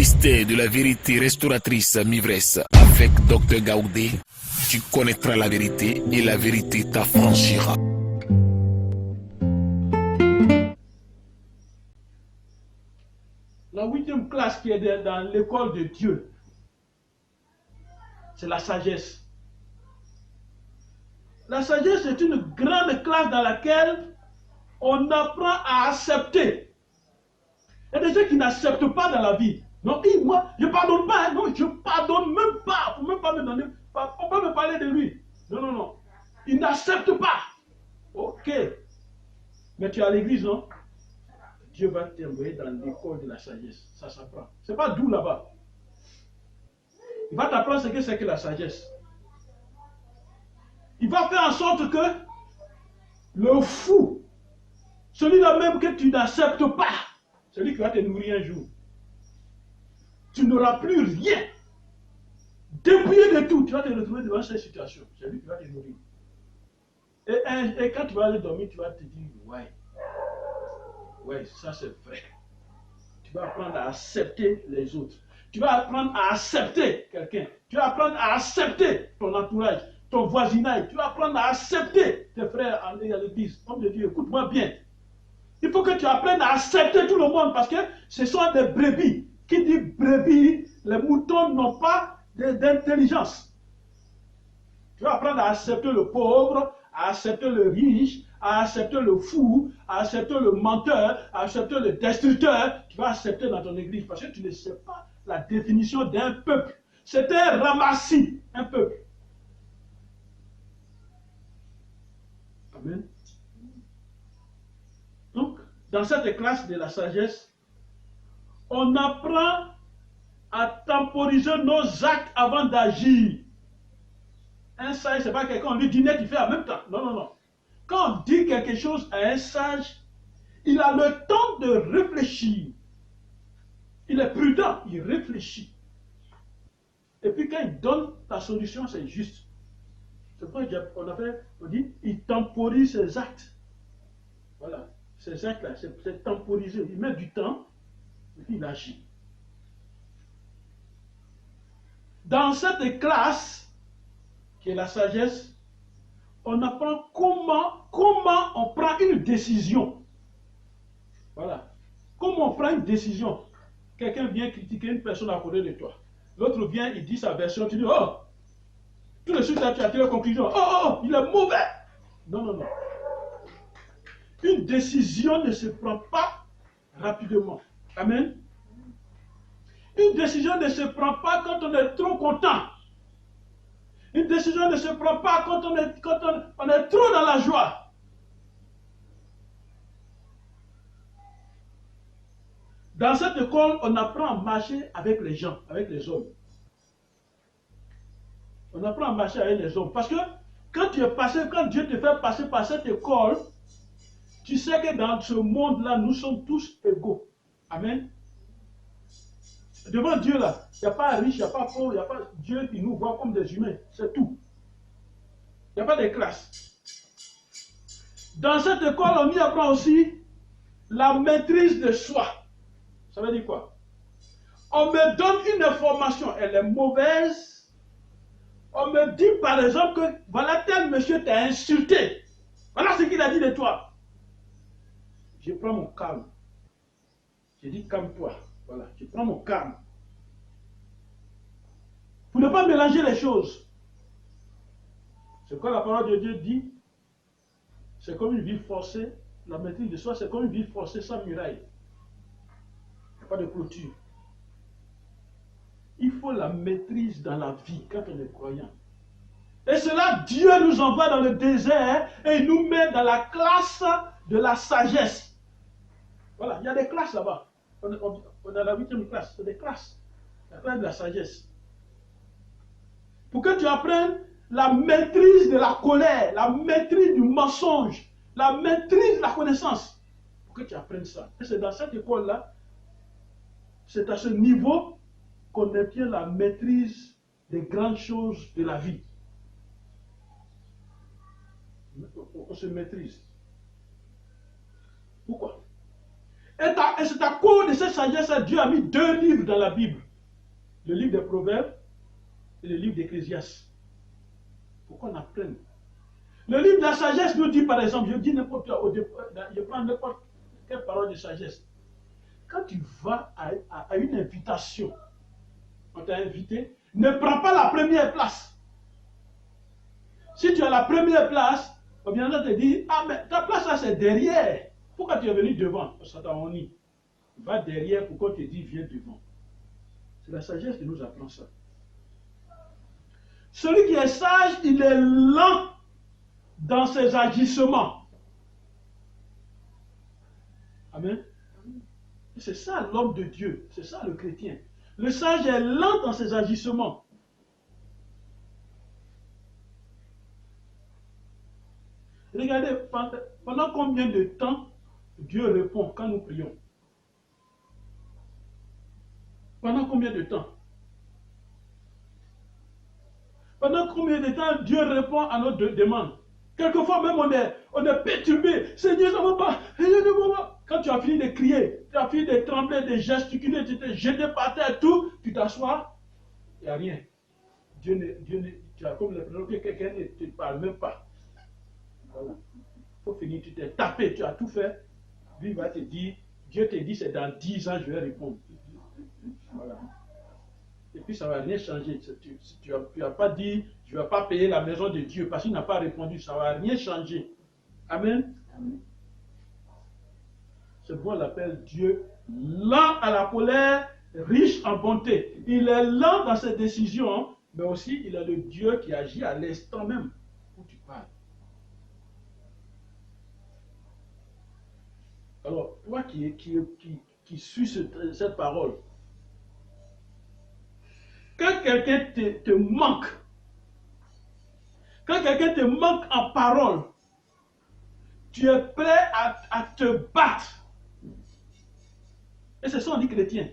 mystère de la vérité restauratrice Mivresse avec Dr Gaoudé, tu connaîtras la vérité et la vérité t'affranchira. La 8e classe qui est dans l'école de Dieu, c'est la sagesse. La sagesse est une grande classe dans laquelle on apprend à accepter. Il y a des gens qui n'acceptent pas dans la vie. Non, moi, je ne pardonne pas. Hein, non, je ne pardonne même pas. Il ne faut même pas me donner. Faut pas me parler de lui. Non, non, non. Il n'accepte pas. Ok. Mais tu es à l'église, non? Dieu va t'envoyer dans l'école de la sagesse. Ça s'apprend. Ce n'est pas doux là-bas. Il va t'apprendre ce que c'est que la sagesse. Il va faire en sorte que le fou, celui-là même que tu n'acceptes pas, celui qui va te nourrir un jour, tu n'auras plus rien. Dépouillé de tout, tu vas te retrouver devant cette situation. C'est lui qui va te nourrir. Et quand tu vas aller dormir, tu vas te dire, ouais, ça c'est vrai. Tu vas apprendre à accepter les autres. Tu vas apprendre à accepter quelqu'un. Tu vas apprendre à accepter ton entourage, ton voisinage. Tu vas apprendre à accepter tes frères à l'église. Homme de Dieu, écoute-moi bien. Il faut que tu apprennes à accepter tout le monde parce que ce sont des brebis. Qui dit brebis, les moutons n'ont pas d'intelligence. Tu vas apprendre à accepter le pauvre, à accepter le riche, à accepter le fou, à accepter le menteur, à accepter le destructeur. Tu vas accepter dans ton église parce que tu ne sais pas la définition d'un peuple. C'est un ramassis, un peuple. Amen. Donc, dans cette classe de la sagesse, on apprend à temporiser nos actes avant d'agir. Un sage, ce n'est pas quelqu'un, on lui dit net, il fait en même temps. Non, non, non. Quand on dit quelque chose à un sage, il a le temps de réfléchir. Il est prudent, il réfléchit. Et puis quand il donne la solution, c'est juste. C'est pourquoi on dit, il temporise ses actes. Voilà. Ces actes-là, c'est temporisé. Il met du temps, et puis il agit. Dans cette classe, qui est la sagesse, on apprend comment on prend une décision. Voilà. Comment on prend une décision. Quelqu'un vient critiquer une personne à côté de toi. L'autre vient, il dit sa version, tu dis, oh, tout de suite, là, tu as tiré la conclusion. Oh, il est mauvais. Non, non, non. Une décision ne se prend pas rapidement. Amen. Une décision ne se prend pas quand on est trop content. Une décision ne se prend pas quand on est trop dans la joie. Dans cette école, on apprend à marcher avec les gens, avec les hommes. On apprend à marcher avec les hommes. Parce que quand Dieu te fait passer par cette école, tu sais que dans ce monde-là, nous sommes tous égaux. Amen. Devant Dieu, là, il n'y a pas riche, il n'y a pas pauvre, il n'y a pas Dieu qui nous voit comme des humains. C'est tout. Il n'y a pas de classe. Dans cette école, on y apprend aussi la maîtrise de soi. Ça veut dire quoi? On me donne une information, elle est mauvaise. On me dit par exemple que voilà tel monsieur t'a insulté. Voilà ce qu'il a dit de toi. Je prends mon calme. Je dis calme-toi. Voilà, je prends mon calme. Pour ne pas mélanger les choses. C'est quoi la parole de Dieu dit? C'est comme une vie forcée. La maîtrise de soi, c'est comme une vie forcée sans muraille. Il n'y a pas de clôture. Il faut la maîtrise dans la vie quand on est croyant. Et cela, Dieu nous envoie dans le désert et il nous met dans la classe de la sagesse. Voilà, il y a des classes là-bas. On a la 8e classe, c'est des classes. La classe de la sagesse. Pour que tu apprennes la maîtrise de la colère, la maîtrise du mensonge, la maîtrise de la connaissance. Pour que tu apprennes ça. Et c'est dans cette école-là, c'est à ce niveau qu'on obtient la maîtrise des grandes choses de la vie. On se maîtrise. Pourquoi? Et c'est à cause de cette sagesse que Dieu a mis 2 livres dans la Bible. Le livre des Proverbes et le livre d'Ecclésiaste. Pour qu'on apprenne. Le livre de la sagesse nous dit par exemple, je prends n'importe quelle parole de sagesse. Quand tu vas à une invitation, on t'a invité, ne prends pas la première place. Si tu as la première place, on viendra te dire, ah mais ta place là c'est derrière. Pourquoi tu es venu devant? Ça t'a honni. Va derrière pour qu'on te dise, viens devant. C'est la sagesse qui nous apprend ça. Celui qui est sage, il est lent dans ses agissements. Amen. C'est ça l'homme de Dieu, c'est ça le chrétien. Le sage est lent dans ses agissements. Regardez, pendant combien de temps Dieu répond quand nous prions? Pendant combien de temps? Pendant combien de temps Dieu répond à notre demande? Quelquefois même on est perturbé. Seigneur, ça ne va pas. Quand tu as fini de crier, tu as fini de trembler, de gesticuler, tu t'es jeté par terre, tout, tu t'assois, il n'y a rien. Tu as comme l'impression que quelqu'un ne te parle même pas. Voilà. Il faut finir, tu t'es tapé, tu as tout fait. Lui va te dire, Dieu te dit, c'est dans 10 ans, je vais répondre. Voilà. Et puis ça ne va rien changer. Tu n'as pas dit, je ne vais pas payer la maison de Dieu parce qu'il n'a pas répondu. Ça ne va rien changer. Amen. Amen. C'est pourquoi on l'appelle Dieu lent à la colère, riche en bonté. Il est lent dans ses décisions, mais aussi il est le Dieu qui agit à l'instant même où tu parles. Alors, toi qui suis cette parole, quand quelqu'un te manque, quand quelqu'un te manque en parole, tu es prêt à te battre. Et c'est ça on dit chrétien.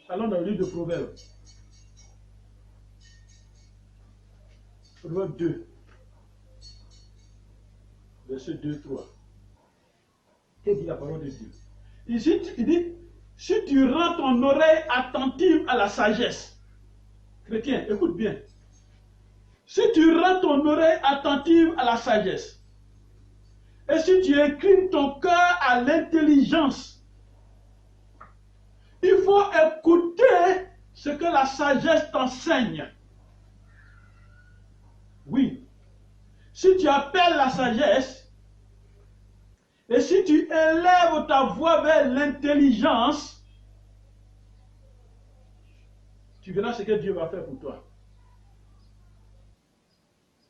Allons dans le livre de Proverbes. Proverbe 2. Verset 2, 3. Qu'est-ce dit la parole de Dieu? Ici, il dit, si tu rends ton oreille attentive à la sagesse, chrétien, écoute bien. Si tu rends ton oreille attentive à la sagesse, et si tu inclines ton cœur à l'intelligence, il faut écouter ce que la sagesse t'enseigne. Oui. Si tu appelles la sagesse, et si tu élèves ta voix vers l'intelligence, tu verras ce que Dieu va faire pour toi.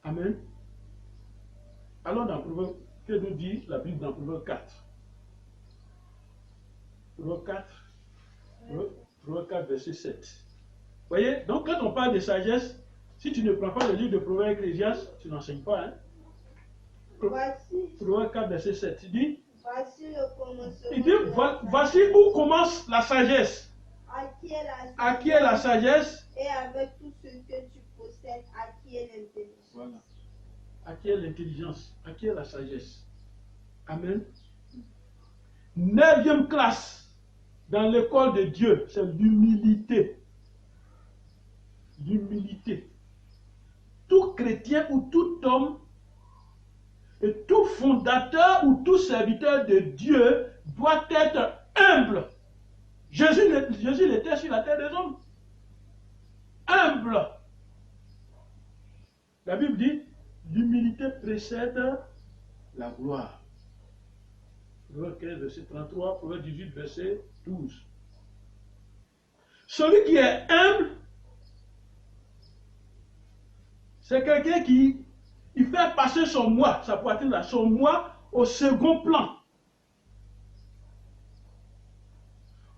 Amen. Allons dans Proverbe, que nous dit la Bible dans Proverbe 4. Proverbe 4, verset 7. Voyez, donc quand on parle de sagesse, si tu ne prends pas le livre de Proverbe Ecclésiaste, tu n'enseignes pas. Hein? Proverbe 4, verset 7. Il dit, voici où commence la sagesse. Acquiert la sagesse. Et avec tout ce que tu possèdes, acquiert l'intelligence. Voilà. Acquiert l'intelligence, acquiert la sagesse. Amen. 9e classe dans l'école de Dieu, c'est l'humilité. L'humilité. Tout chrétien ou tout homme et tout fondateur ou tout serviteur de Dieu doit être humble. Jésus l'était sur la terre des hommes. Humble. La Bible dit, l'humilité précède la gloire. Proverbe 15, verset 33, Proverbe 18, verset 12. Celui qui est humble, c'est quelqu'un qui fait passer son moi, sa poitrine là, son moi au second plan.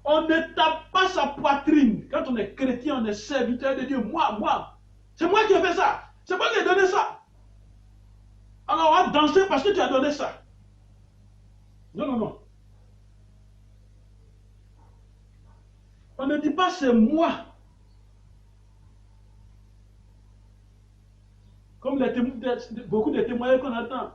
On ne tape pas sa poitrine. Quand on est chrétien, on est serviteur de Dieu. Moi. C'est moi qui ai fait ça. C'est moi qui ai donné ça. Alors on va danser parce que tu as donné ça. Non. On ne dit pas c'est moi. Comme beaucoup de témoignages qu'on attend.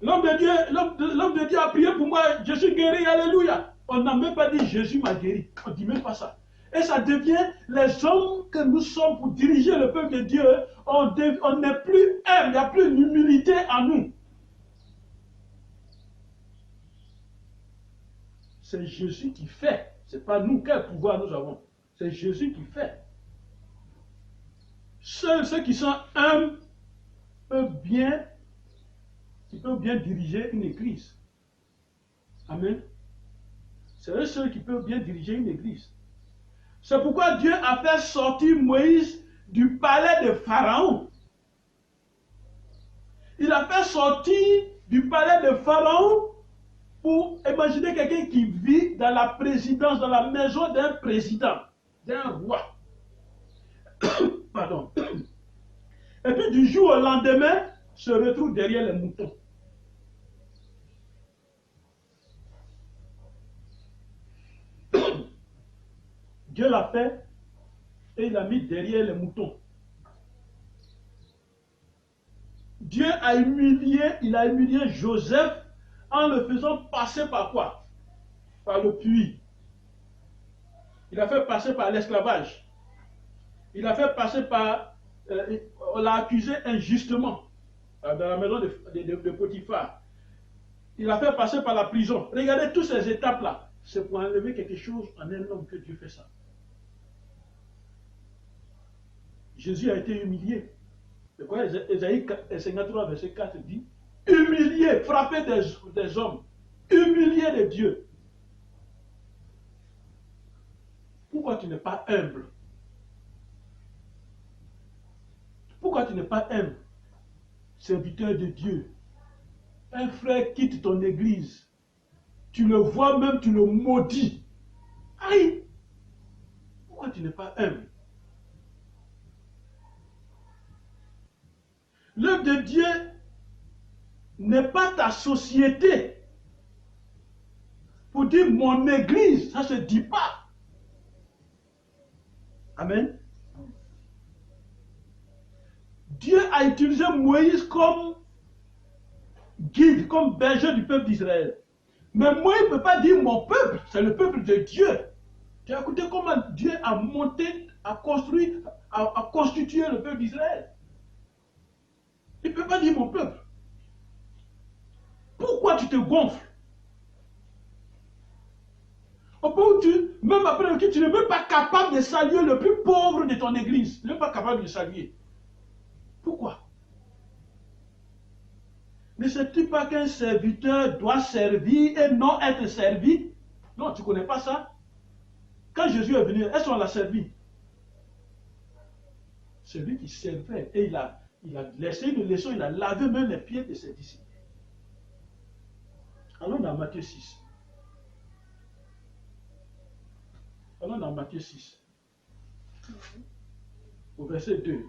L'homme de Dieu a prié pour moi, je suis guéri, alléluia. On n'a même pas dit Jésus m'a guéri. On ne dit même pas ça. Et ça devient les hommes que nous sommes pour diriger le peuple de Dieu. On n'est plus humble, il n'y a plus d'humilité en nous. C'est Jésus qui fait. Ce n'est pas nous, quel pouvoir nous avons. C'est Jésus qui fait. Seuls ceux qui sont humbles peuvent bien diriger une église. Amen. C'est eux ceux qui peuvent bien diriger une église. C'est pourquoi Dieu a fait sortir Moïse du palais de Pharaon. Il a fait sortir du palais de Pharaon pour imaginer quelqu'un qui vit dans la présidence, dans la maison d'un président, d'un roi. Pardon. Et puis du jour au lendemain, se retrouve derrière les moutons. Dieu l'a fait et il l'a mis derrière les moutons. Dieu a humilié Joseph en le faisant passer par quoi? Par le puits. Il a fait passer par l'esclavage. Il a fait passer par... on l'a accusé injustement dans la maison de Potiphar. Il a fait passer par la prison. Regardez toutes ces étapes-là. C'est pour enlever quelque chose en un homme que Dieu fait ça. Jésus a été humilié. C'est quoi Ésaïe 53, verset 4 dit, humilié, frappé des hommes, humilié de Dieu. Pourquoi tu n'es pas humble? Pourquoi tu n'es pas humble? Serviteur de Dieu. Un frère quitte ton église. Tu le vois même, tu le maudis. Aïe! Pourquoi tu n'es pas humble? L'œuvre de Dieu n'est pas ta société. Pour dire mon église, ça ne se dit pas. Amen. Dieu a utilisé Moïse comme guide, comme berger du peuple d'Israël. Mais Moïse ne peut pas dire mon peuple, c'est le peuple de Dieu. Tu as écouté comment Dieu a monté, a construit, a constitué le peuple d'Israël. Il ne peut pas dire mon peuple. Pourquoi tu te gonfles? Au point où même après le culte, tu n'es même pas capable de saluer le plus pauvre de ton église. Tu n'es même pas capable de le saluer. Pourquoi? Ne sais-tu pas qu'un serviteur doit servir et non être servi? Non, tu ne connais pas ça? Quand Jésus est venu, est-ce qu'on l'a servi? C'est lui qui servait et il a laissé une leçon, il a lavé même les pieds de ses disciples. Allons dans Matthieu 6. Allons dans Matthieu 6. Au verset 2.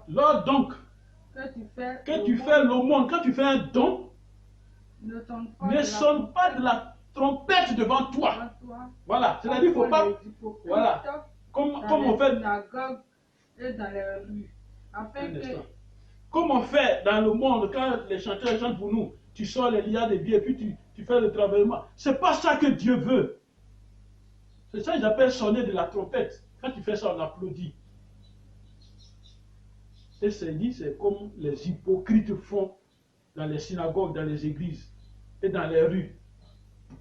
Lors donc que tu fais l'aumône, quand tu fais un don, ne sonne pas de la trompette devant toi. Voilà, c'est-à-dire qu'il ne faut pas... Voilà, comme on fait... Et dans les rues, comme on fait dans le monde, quand les chanteurs chantent pour nous, tu sors les liens des billets et puis tu fais le travaillement. Ce n'est pas ça que Dieu veut. C'est ça que j'appelle sonner de la trompette. Quand tu fais ça, on applaudit. Et c'est dit, c'est comme les hypocrites font dans les synagogues, dans les églises et dans les rues.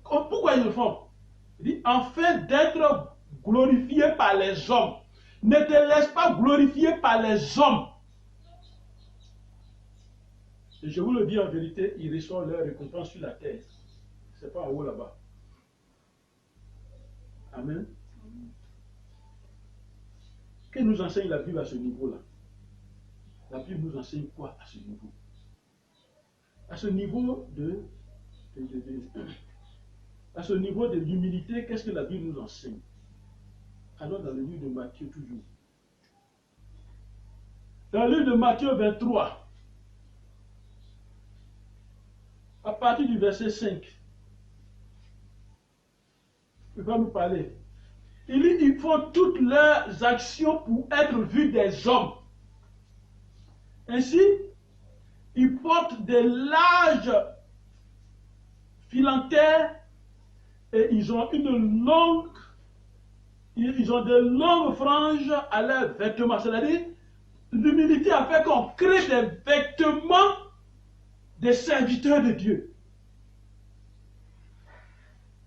Pourquoi ils le font? Il dit, afin d'être glorifié par les hommes. Ne te laisse pas glorifier par les hommes. Et je vous le dis en vérité, ils reçoivent leur récompense sur la terre. Ce n'est pas en haut là-bas. Amen. Que nous enseigne la Bible à ce niveau-là? La Bible nous enseigne quoi à ce niveau? À ce niveau à ce niveau de l'humilité, qu'est-ce que la Bible nous enseigne? Alors dans le livre de Matthieu toujours. Dans le livre de Matthieu 23, à partir du verset 5, il va nous parler. Il dit, ils font toutes leurs actions pour être vus des hommes. Ainsi, ils portent des larges filantaires et ils ont de longues franges à leurs vêtements. C'est-à-dire, l'humilité a fait qu'on crée des vêtements des serviteurs de Dieu.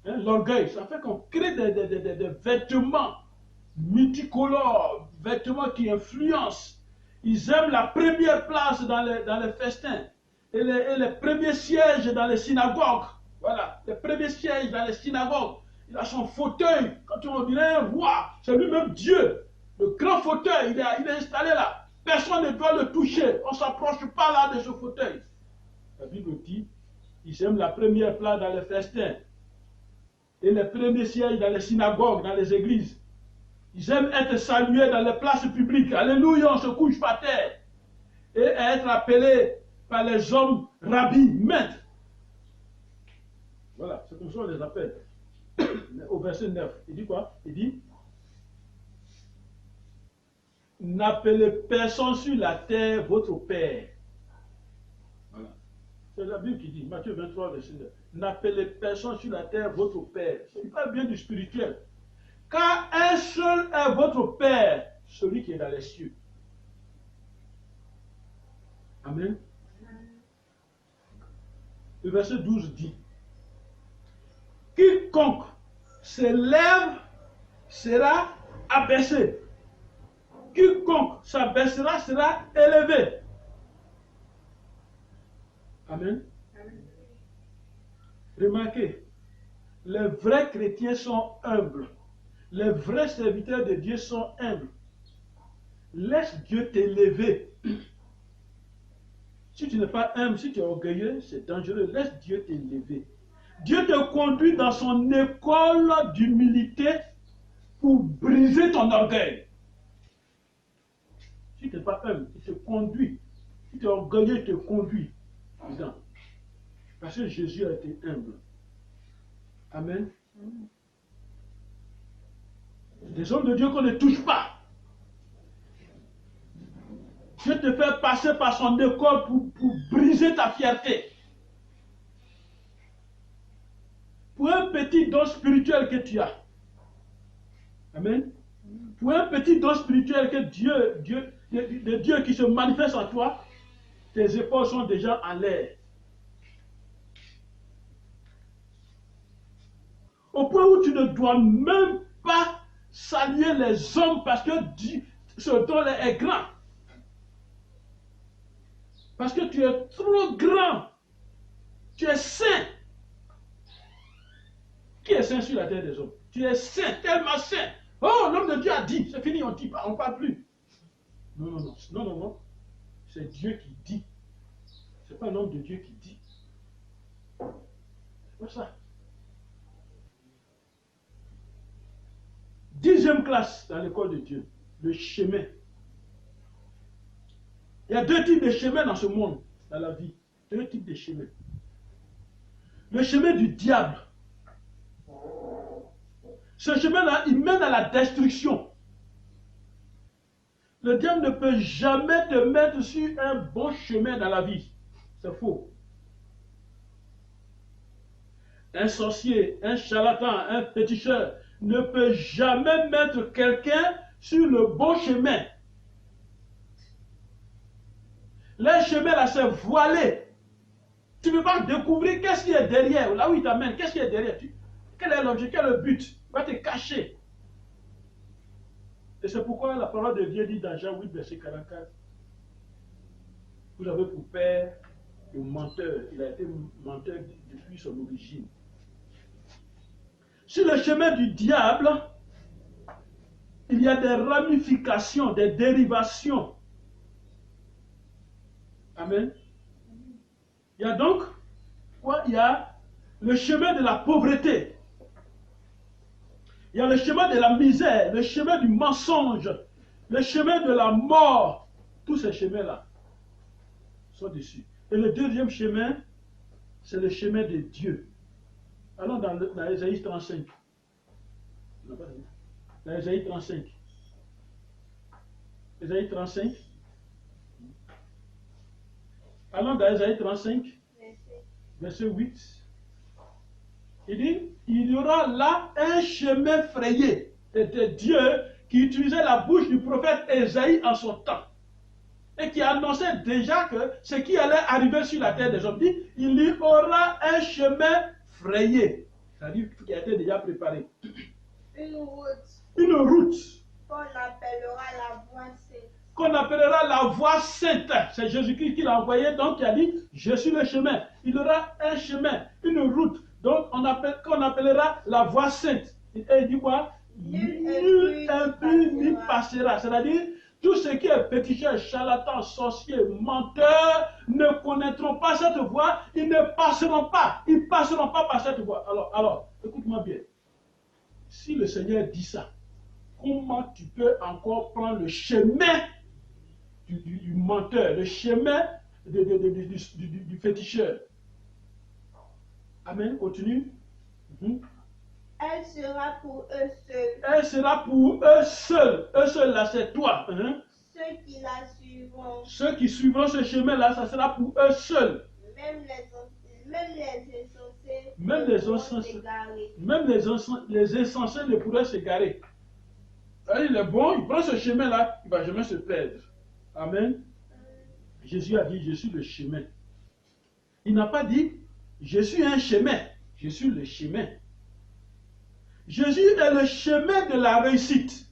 Hein, l'orgueil, ça fait qu'on crée des vêtements multicolores, vêtements qui influencent. Ils aiment la première place dans les festins et les premiers sièges dans les synagogues. Voilà, les premiers sièges dans les synagogues. Il a son fauteuil. Quand on dirait un roi, c'est lui-même Dieu. Le grand fauteuil, il est installé là. Personne ne doit le toucher. On ne s'approche pas là de ce fauteuil. La Bible dit, ils aiment la première place dans les festins et les premiers sièges dans les synagogues, dans les églises. Ils aiment être salués dans les places publiques. Alléluia, on se couche par terre. Et être appelés par les hommes rabbis, maîtres. Voilà, c'est comme ça qu'on les appelle. Au verset 9, il dit quoi? Il dit, n'appelez personne sur la terre votre Père. Voilà. C'est la Bible qui dit, Matthieu 23, verset 9. N'appelez personne sur la terre votre Père. Il parle bien du spirituel. Car un seul est votre Père, celui qui est dans les cieux. Amen. Le verset 12 dit, quiconque s'élève sera abaissé. Quiconque s'abaissera sera élevé. Amen. Remarquez, les vrais chrétiens sont humbles. Les vrais serviteurs de Dieu sont humbles. Laisse Dieu t'élever. Si tu n'es pas humble, si tu es orgueilleux, c'est dangereux. Laisse Dieu t'élever. Dieu te conduit dans son école d'humilité pour briser ton orgueil. Si tu n'es pas humble, il te conduit. Si tu es orgueilleux, il te conduit. Parce que Jésus a été humble. Amen. Des hommes de Dieu qu'on ne touche pas. Dieu te fait passer par son école pour briser ta fierté. Pour un petit don spirituel que tu as. Amen. Pour un petit don spirituel que Dieu qui se manifeste en toi, tes épaules sont déjà en l'air. Au point où tu ne dois même pas saluer les hommes parce que ce don est grand. Parce que tu es trop grand. Tu es saint. Qui est saint sur la terre des hommes? Tu es saint, tellement saint. Oh, l'homme de Dieu a dit, c'est fini, on ne parle plus. Non. C'est Dieu qui dit. Ce n'est pas l'homme de Dieu qui dit. C'est pas ça. 10e classe dans l'école de Dieu, le chemin. Il y a 2 types de chemins dans ce monde, dans la vie. 2 types de chemins. Le chemin du diable. Ce chemin-là, il mène à la destruction. Le diable ne peut jamais te mettre sur un bon chemin dans la vie. C'est faux. Un sorcier, un charlatan, un féticheur ne peut jamais mettre quelqu'un sur le bon chemin. Le chemin là, c'est voilé. Tu ne peux pas découvrir qu'est-ce qui est derrière, là où il t'amène, qu'est-ce qui est derrière. Quel est l'objet, quel est le but? Il va te cacher. Et c'est pourquoi la parole de Dieu dit dans Jean 8, verset 44, vous avez pour père le menteur. Il a été menteur depuis son origine. Sur le chemin du diable, il y a des ramifications, des dérivations. Amen. Il y a donc quoi? Il y a le chemin de la pauvreté. Il y a le chemin de la misère, le chemin du mensonge, le chemin de la mort. Tous ces chemins-là sont dessus. Et le 2e chemin, c'est le chemin de Dieu. Allons dans Ésaïe 35. Dans Ésaïe 35. Ésaïe 35. Allons dans Ésaïe 35, verset. verset 8. Il dit, il y aura là un chemin frayé. C'était Dieu qui utilisait la bouche du prophète Ésaïe en son temps. Et qui annonçait déjà que ce qui allait arriver sur la terre des hommes. Dit, il y aura un chemin frayé. C'est-à-dire qui a été déjà préparé. Une route Une route qu'on appellera la voie sainte. qu'on appellera la voie sainte. C'est Jésus-Christ qui l'a envoyé, donc qui a dit, je suis le chemin. Il y aura un chemin, une route, donc qu'on appellera la voie sainte. Et il dit quoi? Nul impur n'y passera. C'est-à-dire, tout ce qui est péticheur, charlatan, sorcier, menteur, ne connaîtront pas cette voie, ils ne passeront pas. Ils ne passeront pas par cette voie. Alors, écoute-moi bien. Si le Seigneur dit ça, comment tu peux encore prendre le chemin du menteur, le chemin du féticheur? Amen, continue. Elle sera pour eux seuls. Elle sera pour eux seuls. Eux seuls, là, c'est toi. Ceux qui la suivront. Ceux qui suivront ce chemin-là, ça sera pour eux seuls. Même les insensés. Même les insensés. Même les insensés ne pourraient s'égarer. Il est bon, il prend ce chemin-là, il ne va jamais se perdre. Amen. Jésus a dit, je suis le chemin. Il n'a pas dit, je suis un chemin. Je suis le chemin. Jésus est le chemin de la réussite.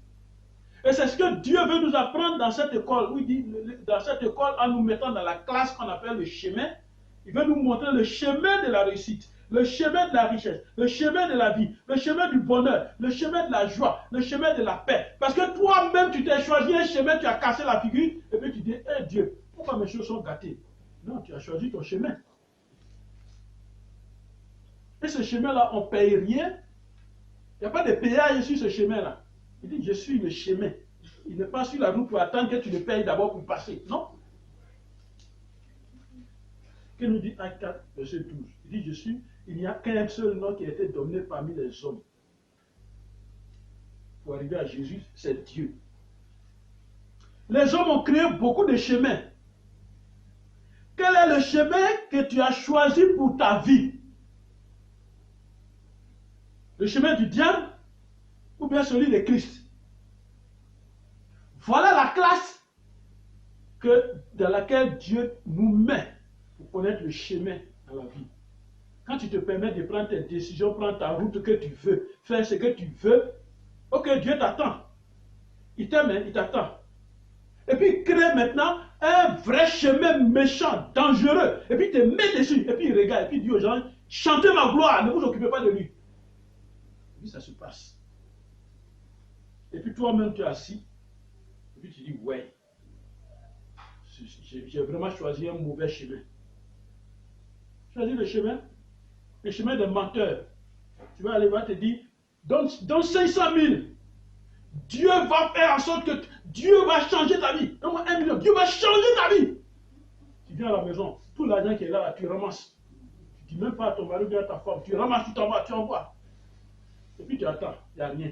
Et c'est ce que Dieu veut nous apprendre dans cette école. Oui, dit, dans cette école, en nous mettant dans la classe qu'on appelle le chemin, il veut nous montrer le chemin de la réussite, le chemin de la richesse, le chemin de la vie, le chemin du bonheur, le chemin de la joie, le chemin de la paix. Parce que toi-même, tu t'es choisi un chemin, tu as cassé la figure, et puis tu dis, hé Dieu, pourquoi mes choses sont gâtées? Non, tu as choisi ton chemin. Et ce chemin-là, on ne paye rien. Il n'y a pas de péage sur ce chemin-là. Il dit, je suis le chemin. Il n'est pas sur la route pour attendre que tu le payes d'abord pour passer. Non. Que nous dit Acte 4, verset 12? Il dit, il n'y a qu'un seul nom qui a été donné parmi les hommes. Pour arriver à Jésus, c'est Dieu. Les hommes ont créé beaucoup de chemins. Quel est le chemin que tu as choisi pour ta vie? Le chemin du diable ou bien celui de Christ? Voilà la classe dans laquelle Dieu nous met pour connaître le chemin dans la vie. Quand tu te permets de prendre tes décisions, prendre ta route que tu veux, faire ce que tu veux, ok, Dieu t'attend. Il t'aime, il t'attend. Et puis il crée maintenant un vrai chemin méchant, dangereux. Et puis il te met dessus, et puis il regarde, et puis il dit aux gens, chantez ma gloire, ne vous occupez pas de lui. Et puis ça se passe. Et puis toi-même tu es assis, et puis tu dis, ouais, j'ai vraiment choisi un mauvais chemin. Choisis le chemin des menteurs. Tu vas aller voir, te dire, donne 500 000. Dieu va faire en sorte que Dieu va changer ta vie. Donne-moi 1 million. Dieu va changer ta vie. Tu viens à la maison, tout l'argent qui est là, tu ramasses. Tu ne dis même pas à ton mari ou à ta femme. Tu ramasses, tu t'envoies, tu envoies. Et puis tu attends, il n'y a rien.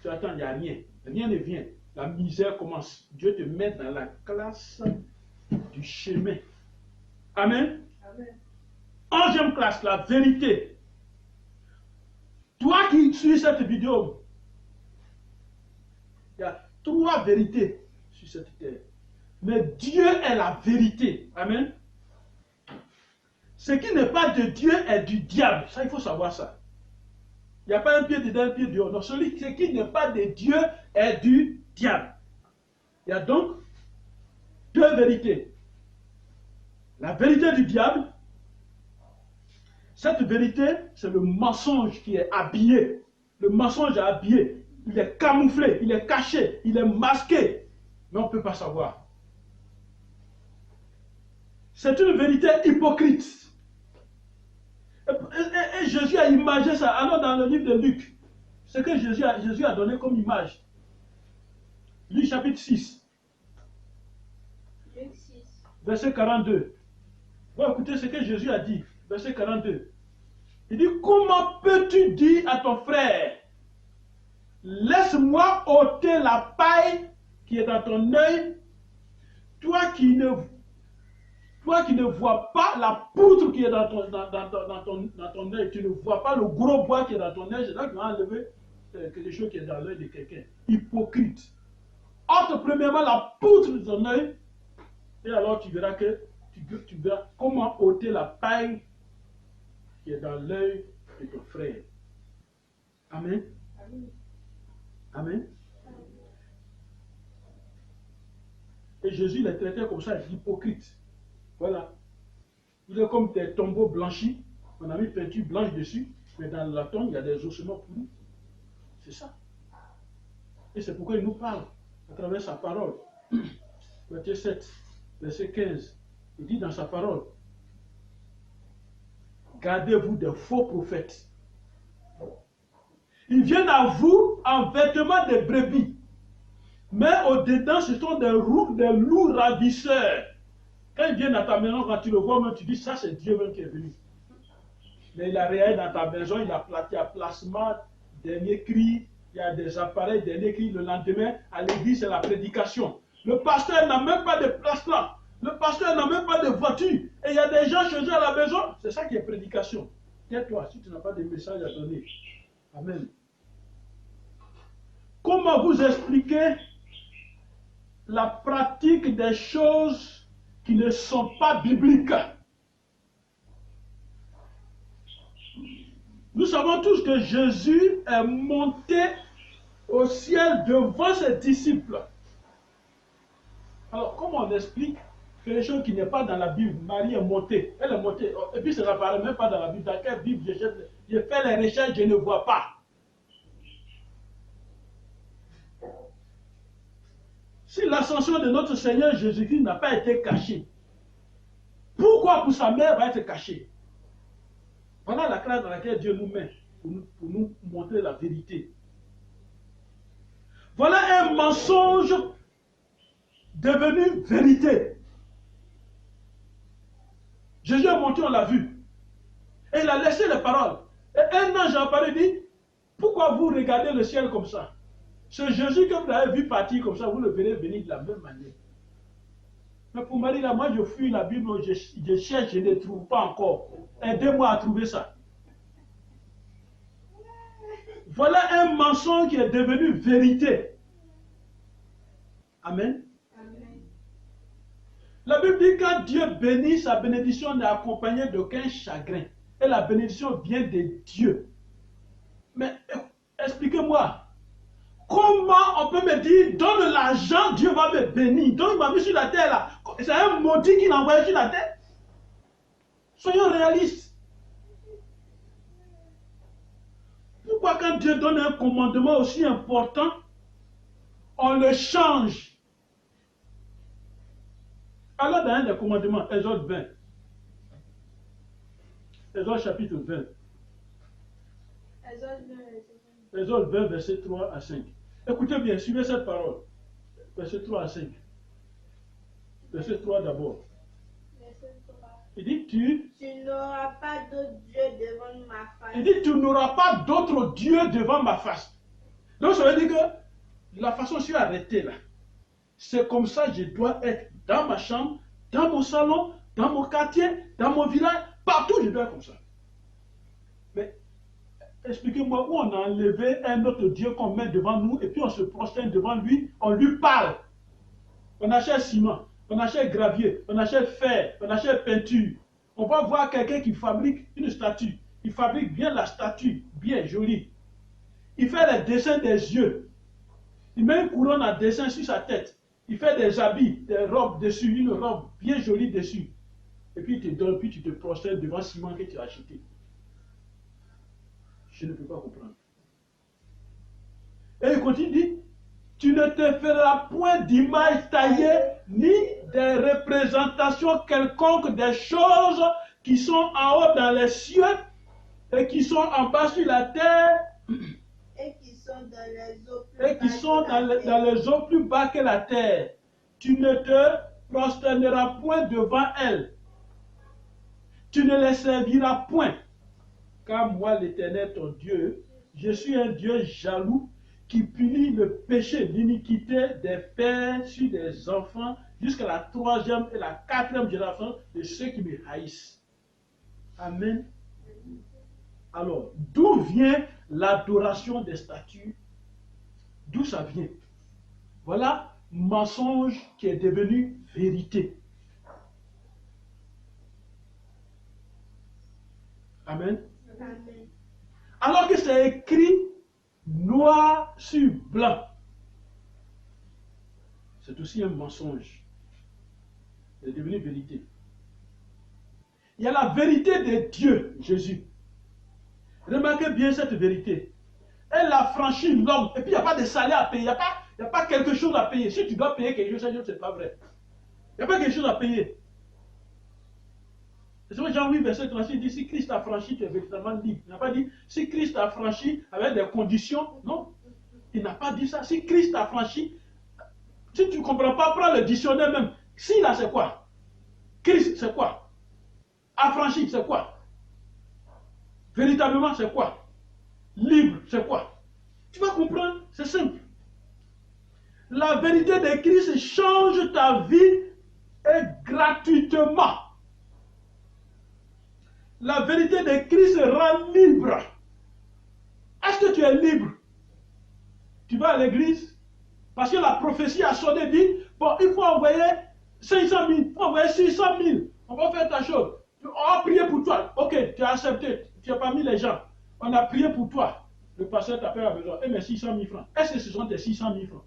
Tu attends, il n'y a rien. Rien ne vient. La misère commence. Dieu te met dans la classe du chemin. Amen. Amen. 11e classe, la vérité. Toi qui suis cette vidéo, il y a 3 vérités sur cette terre. Mais Dieu est la vérité. Amen. Ce qui n'est pas de Dieu est du diable. Ça, il faut savoir ça. Il n'y a pas un pied dedans, un pied dehors. Non, ce qui n'est pas de Dieu est du diable. Il y a donc 2 vérités. La vérité du diable. Cette vérité, c'est le mensonge qui est habillé. Le mensonge est habillé. Il est camouflé, il est caché, il est masqué. Mais on ne peut pas savoir. C'est une vérité hypocrite. Et Jésus a imagé ça. Allons dans le livre de Luc. Ce que Jésus a donné comme image. Luc chapitre 6. Luc 6. Verset 42. Bon, écoutez ce que Jésus a dit. Verset 42. Il dit, comment peux-tu dire à ton frère, laisse-moi ôter la paille qui est dans ton œil, toi qui ne Toi qui ne vois pas la poutre qui est dans ton œil, tu ne vois pas le gros bois qui est dans ton œil, c'est là que tu vas enlever quelque chose qui est dans l'œil de quelqu'un. Hypocrite. Ôte premièrement la poutre de ton œil, et alors tu verras que tu verras comment ôter la paille qui est dans l'œil de ton frère. Amen. Amen. Et Jésus les traitait comme ça, hypocrite. Voilà. Il est comme des tombeaux blanchis. On a mis peinture blanche dessus, mais dans la tombe, il y a des ossements pourris. C'est ça. Et c'est pourquoi il nous parle à travers sa parole. Matthieu 7, verset 15. Il dit dans sa parole, gardez-vous des faux prophètes. Ils viennent à vous en vêtements de brebis. Mais au-dedans, ce sont des loups ravisseurs. Quand ils viennent à ta maison, quand tu le vois, même, tu dis, ça c'est Dieu même qui est venu. Mais il a réagi dans ta maison, il a placement, dernier cri, il y a des appareils, dernier cri. Le lendemain, à l'église, c'est la prédication. Le pasteur n'a même pas de place là. Le pasteur n'a même pas de voiture. Et il y a des gens chez eux à la maison. C'est ça qui est prédication. Tais-toi, si tu n'as pas de message à donner. Amen. Comment vous expliquer la pratique des choses qui ne sont pas bibliques? Nous savons tous que Jésus est monté au ciel devant ses disciples. Alors, comment on explique quelque chose qui n'est pas dans la Bible? Marie est montée, elle est montée, et puis ça n'apparaît même pas dans la Bible. Dans quelle Bible je fais les recherches, je ne vois pas. Si l'ascension de notre Seigneur Jésus-Christ n'a pas été cachée, pourquoi pour sa mère va être cachée? Voilà la classe dans laquelle Dieu nous met pour nous montrer la vérité. Voilà un mensonge devenu vérité. Jésus est monté, on l'a vu. Et il a laissé les paroles. Et un ange a apparu et dit, pourquoi vous regardez le ciel comme ça? Ce Jésus que vous avez vu partir comme ça, vous le verrez venir de la même manière. Mais pour Marie, là, moi je fuis la Bible, je cherche, je ne trouve pas encore. Aidez-moi à trouver ça. Voilà un mensonge qui est devenu vérité. Amen. Amen. La Bible dit quand Dieu bénit, sa bénédiction n'est accompagnée d'aucun chagrin. Et la bénédiction vient de Dieu. Mais expliquez-moi, comment on peut me dire, donne l'argent, Dieu va me bénir. Donc il m'a mis sur la terre là. C'est un maudit qui l'a envoyé sur la terre. Soyons réalistes. Pourquoi quand Dieu donne un commandement aussi important, on le change? Alors dans un des commandements, Exode 20. Exode chapitre 20. Exode 20, verset 3 à 5. Écoutez bien, suivez cette parole. Verset 3 à 5. Verset 3 d'abord. Il dit, tu n'auras pas d'autre Dieu devant ma face. Il dit, tu n'auras pas d'autre Dieu devant ma face. Donc ça veut dire que la façon dont je suis arrêté là, c'est comme ça que je dois être dans ma chambre, dans mon salon, dans mon quartier, dans mon village, partout je dois être comme ça. Mais expliquez-moi où on a enlevé un autre Dieu qu'on met devant nous et puis on se prosterne devant lui, on lui parle. On achète ciment, on achète gravier, on achète fer, on achète peinture. On va voir quelqu'un qui fabrique une statue. Il fabrique bien la statue, bien jolie. Il fait les dessins des yeux. Il met une couronne à dessin sur sa tête. Il fait des habits, des robes dessus, une robe bien jolie dessus. Et puis il te donne, puis tu te prosternes devant le ciment que tu as acheté. Je ne peux pas comprendre. Et il continue, dit, tu ne te feras point d'image taillée, ni des représentations quelconques des choses qui sont en haut dans les cieux et qui sont en bas sur la terre Et qui sont dans les eaux plus bas que la terre. Tu ne te prosterneras point devant elles. Tu ne les serviras point. Car moi, l'Éternel, ton Dieu, je suis un Dieu jaloux qui punit le péché, l'iniquité des pères sur des enfants jusqu'à la 3e et la 4e génération de ceux qui me haïssent. Amen. Alors, d'où vient l'adoration des statues? D'où ça vient? Voilà, mensonge qui est devenu vérité. Amen. Amen. Alors que c'est écrit noir sur blanc. C'est aussi un mensonge. C'est devenu vérité. Il y a la vérité de Dieu, Jésus. Remarquez bien cette vérité. Elle a franchi l'homme. Et puis il n'y a pas de salaire à payer. Il n'y a pas quelque chose à payer. Si tu dois payer quelque chose, ce n'est pas vrai. Il n'y a pas quelque chose à payer. C'est ce que Jean 8, verset 36, il dit, si Christ a franchi, tu es véritablement libre. Il n'a pas dit, si Christ a franchi avec des conditions. Non. Il n'a pas dit ça. Si Christ a franchi, si tu ne comprends pas, prends le dictionnaire même. Si là, c'est quoi? Christ, c'est quoi? Affranchi, c'est quoi? Véritablement, c'est quoi? Libre, c'est quoi? Tu vas comprendre, c'est simple. La vérité de Christ change ta vie et gratuitement. La vérité de Christ rend libre. Est-ce que tu es libre? Tu vas à l'église parce que la prophétie a sonné, dit, bon, il faut envoyer 500 000, il faut envoyer 600 000, on va faire ta chose. On va prier pour toi. Ok, tu as accepté, tu as pas mis les gens. On a prié pour toi. Le pasteur t'appelle à besoin. Eh mais 600 000 francs. Est-ce que ce sont tes 600 000 francs?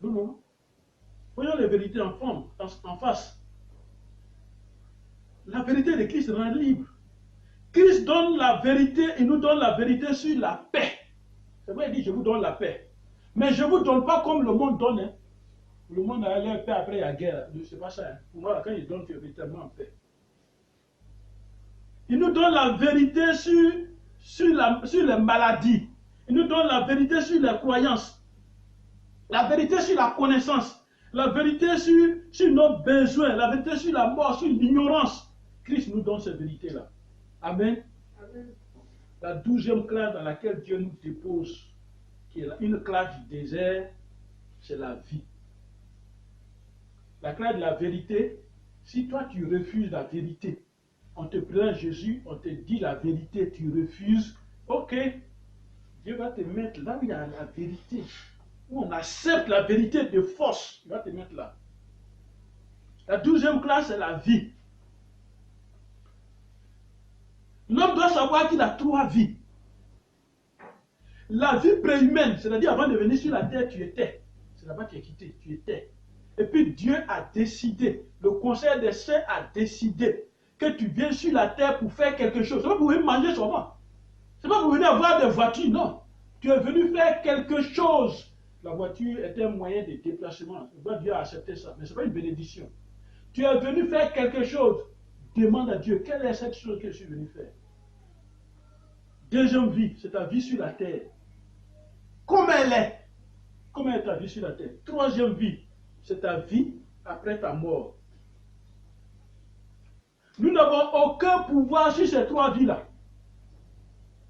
Non, non. Voyons les vérités en face. La vérité de Christ rend libre. Christ donne la vérité, il nous donne la vérité sur la paix. C'est vrai, il dit, je vous donne la paix. Mais je ne vous donne pas comme le monde donne. Hein. Le monde a l'air paix après la guerre. Ce n'est pas ça. Hein. Pour moi, quand il donne, tu es véritablement en paix. Il nous donne la vérité sur les maladies. Il nous donne la vérité sur les croyances. La vérité sur la connaissance. La vérité sur nos besoins. La vérité sur la mort, sur l'ignorance. Christ nous donne cette vérité-là. Amen. Amen. La 12e classe dans laquelle Dieu nous dépose, qui est une classe du désert, c'est la vie. La classe de la vérité, si toi tu refuses la vérité, on te présente Jésus, on te dit la vérité, tu refuses, ok, Dieu va te mettre là où il y a la vérité, où on accepte la vérité de force, il va te mettre là. La 12e classe, c'est la vie. L'homme doit savoir qu'il a 3 vies. La vie préhumaine, c'est-à-dire avant de venir sur la terre, tu étais. C'est là-bas que tu es quitté, tu étais. Et puis Dieu a décidé, le conseil des saints a décidé que tu viens sur la terre pour faire quelque chose. Ce n'est pas pour venir manger seulement. Ce n'est pas pour venir avoir des voitures, non. Tu es venu faire quelque chose. La voiture était un moyen de déplacement. Dieu a accepté ça, mais ce n'est pas une bénédiction. Tu es venu faire quelque chose. Demande à Dieu, quelle est cette chose que je suis venu faire? Deuxième vie, c'est ta vie sur la terre. Comment elle est? Comment est ta vie sur la terre? Troisième vie, c'est ta vie après ta mort. Nous n'avons aucun pouvoir sur ces 3 vies-là.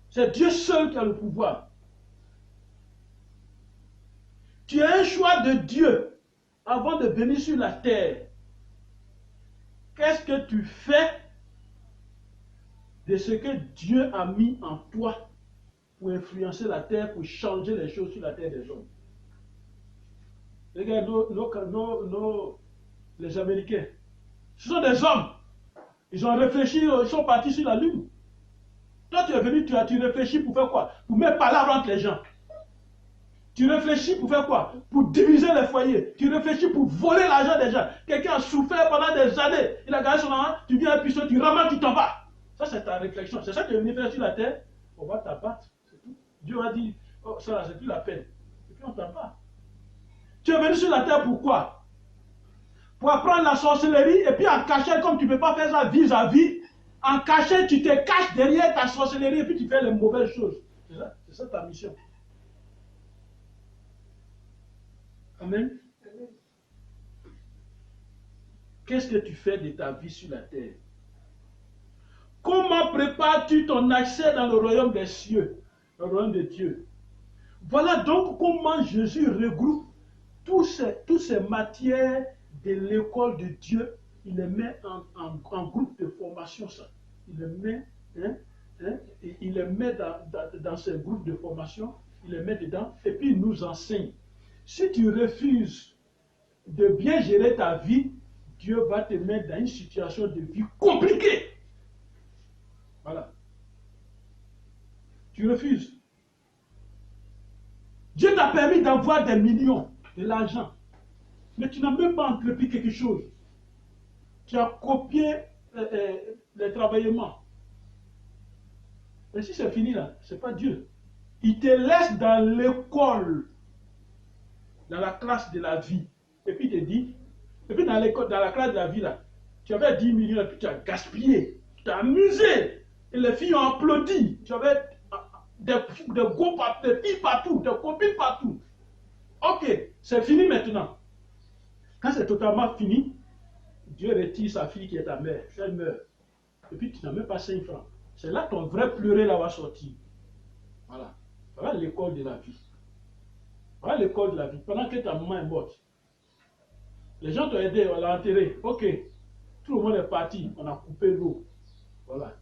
C'est Dieu seul qui a le pouvoir. Tu as un choix de Dieu avant de venir sur la terre. Qu'est-ce que tu fais de ce que Dieu a mis en toi pour influencer la terre, pour changer les choses sur la terre des hommes? Regarde les Américains. Ce sont des hommes. Ils ont réfléchi, ils sont partis sur la lune. Toi, tu es venu, tu réfléchis pour faire quoi? Pour mettre palabres entre les gens. Tu réfléchis pour faire quoi? Pour diviser les foyers. Tu réfléchis pour voler l'argent des gens. Quelqu'un a souffert pendant des années. Il a gagné son argent. Tu viens à un puissant, tu ramasses, tu t'en vas. Ça, c'est ta réflexion. C'est ça que tu es venu faire sur la terre. On va t'abattre. C'est tout. Dieu a dit, oh, ça, c'est plus la peine. Et puis on t'abat. Tu es venu sur la terre pourquoi? Pour apprendre la sorcellerie. Et puis en cachette, comme tu ne peux pas faire ça vis-à-vis, en cachette, tu te caches derrière ta sorcellerie et puis tu fais les mauvaises choses. C'est ça ta mission. Amen. Qu'est-ce que tu fais de ta vie sur la terre? Comment prépares-tu ton accès dans le royaume des cieux, le royaume de Dieu? Voilà donc comment Jésus regroupe toutes ces matières de l'école de Dieu, il les met en groupe de formation, ça. Il les met, il les met dans ces groupes de formation, il les met dedans, et puis il nous enseigne. Si tu refuses de bien gérer ta vie, Dieu va te mettre dans une situation de vie compliquée. Voilà. Tu refuses. Dieu t'a permis d'avoir des millions, de l'argent, mais tu n'as même pas entrepris quelque chose. Tu as copié les travaillements. Et si c'est fini là, ce n'est pas Dieu. Il te laisse dans l'école, dans la classe de la vie. Et puis il te dit, et puis dans la classe de la vie là, tu avais 10 millions et puis tu as gaspillé, tu t'es amusé. Et les filles ont applaudi. Tu avais des go partout, des filles partout, des copines partout. Ok, c'est fini maintenant. Quand c'est totalement fini, Dieu retire sa fille qui est ta mère, elle meurt. Et puis tu n'as même pas 5 francs. C'est là que ton vrai pleurer là va sortir. Voilà. Voilà l'école de la vie. Voilà l'école de la vie. Pendant que ta maman est morte, les gens t'ont aidé, on l'a enterré. Ok. Tout le monde est parti, on a coupé l'eau. Voilà.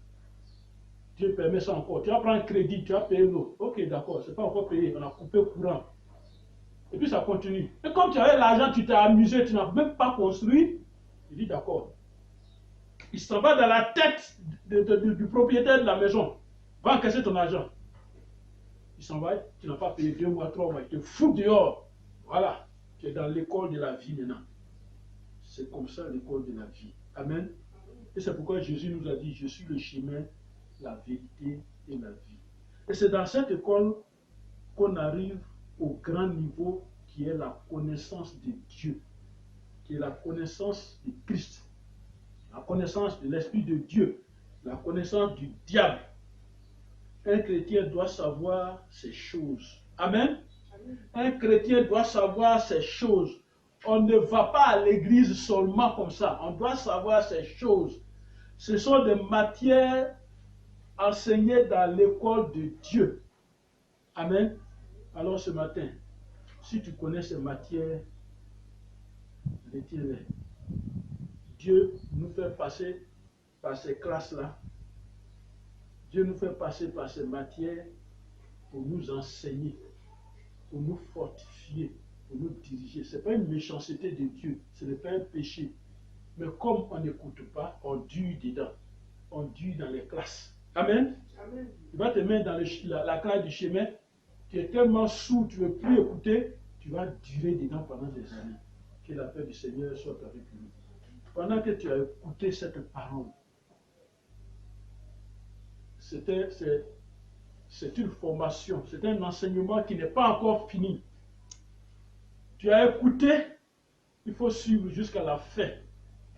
Dieu permet ça encore. Tu vas prendre un crédit, tu vas payer l'eau. Ok, d'accord, c'est pas encore payé, on a coupé le courant. Et puis ça continue. Et comme tu avais l'argent, tu t'es amusé, tu n'as même pas construit. Il dit d'accord. Il s'en va dans la tête du propriétaire de la maison. Va encaisser ton argent. Il s'en va, tu n'as pas payé 2 mois, 3 mois, il te fout dehors. Voilà, tu es dans l'école de la vie maintenant. C'est comme ça l'école de la vie. Amen. Et c'est pourquoi Jésus nous a dit, je suis le chemin, la vérité et la vie. Et c'est dans cette école qu'on arrive au grand niveau qui est la connaissance de Dieu, qui est la connaissance de Christ, la connaissance de l'Esprit de Dieu, la connaissance du diable. Un chrétien doit savoir ces choses. Amen. Un chrétien doit savoir ces choses. On ne va pas à l'église seulement comme ça. On doit savoir ces choses. Ce sont des matières enseignées dans l'école de Dieu. Amen. Alors ce matin, si tu connais ces matières, retiens-les. Dieu nous fait passer par ces classes-là. Dieu nous fait passer par ces matières pour nous enseigner, pour nous fortifier, pour nous diriger. Ce n'est pas une méchanceté de Dieu, ce n'est pas un péché. Mais comme on n'écoute pas, on dure dedans. On dure dans les classes. Amen. Amen. Tu vas te mettre dans la classe du chemin. Tu es tellement sourd, tu ne veux plus écouter. Tu vas durer dedans pendant des années. Que la paix du Seigneur soit avec nous. Pendant que tu as écouté cette parole, c'est une formation, c'est un enseignement qui n'est pas encore fini. Tu as écouté, il faut suivre jusqu'à la fin.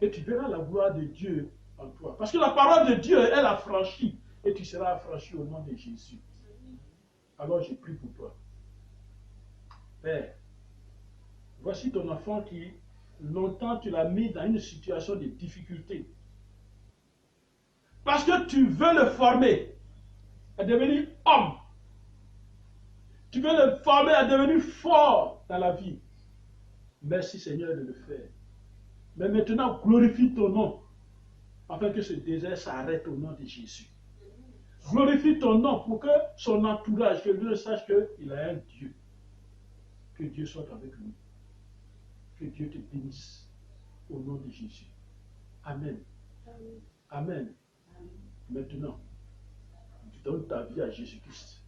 Et tu verras la gloire de Dieu en toi. Parce que la parole de Dieu, elle a franchi. Et tu seras affranchi au nom de Jésus. Alors je prie pour toi. Père, voici ton enfant qui, longtemps, tu l'as mis dans une situation de difficulté. Parce que tu veux le former à devenir homme. Tu veux le former à devenir fort dans la vie. Merci Seigneur de le faire. Mais maintenant, glorifie ton nom, afin que ce désert s'arrête au nom de Jésus. Glorifie ton nom pour que son entourage, que lui sache qu'il a un Dieu. Que Dieu soit avec lui. Que Dieu te bénisse au nom de Jésus. Amen. Amen. Amen. Maintenant, tu donnes ta vie à Jésus-Christ.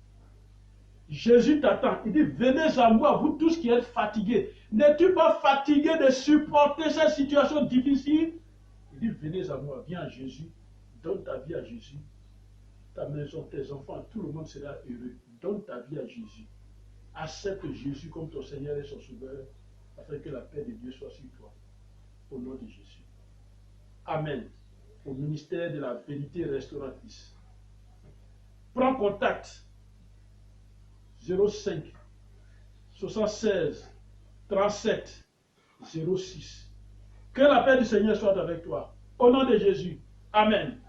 Jésus t'attend. Il dit, venez à moi, vous tous qui êtes fatigués. N'es-tu pas fatigué de supporter cette situation difficile? Il dit, venez à moi, viens à Jésus, donne ta vie à Jésus. Ta maison, tes enfants, tout le monde sera heureux. Donne ta vie à Jésus. Accepte Jésus comme ton Seigneur et son Sauveur, afin que la paix de Dieu soit sur toi. Au nom de Jésus. Amen. Au ministère de la vérité restauratrice. Prends contact. 05 76 37 06. Que la paix du Seigneur soit avec toi. Au nom de Jésus. Amen.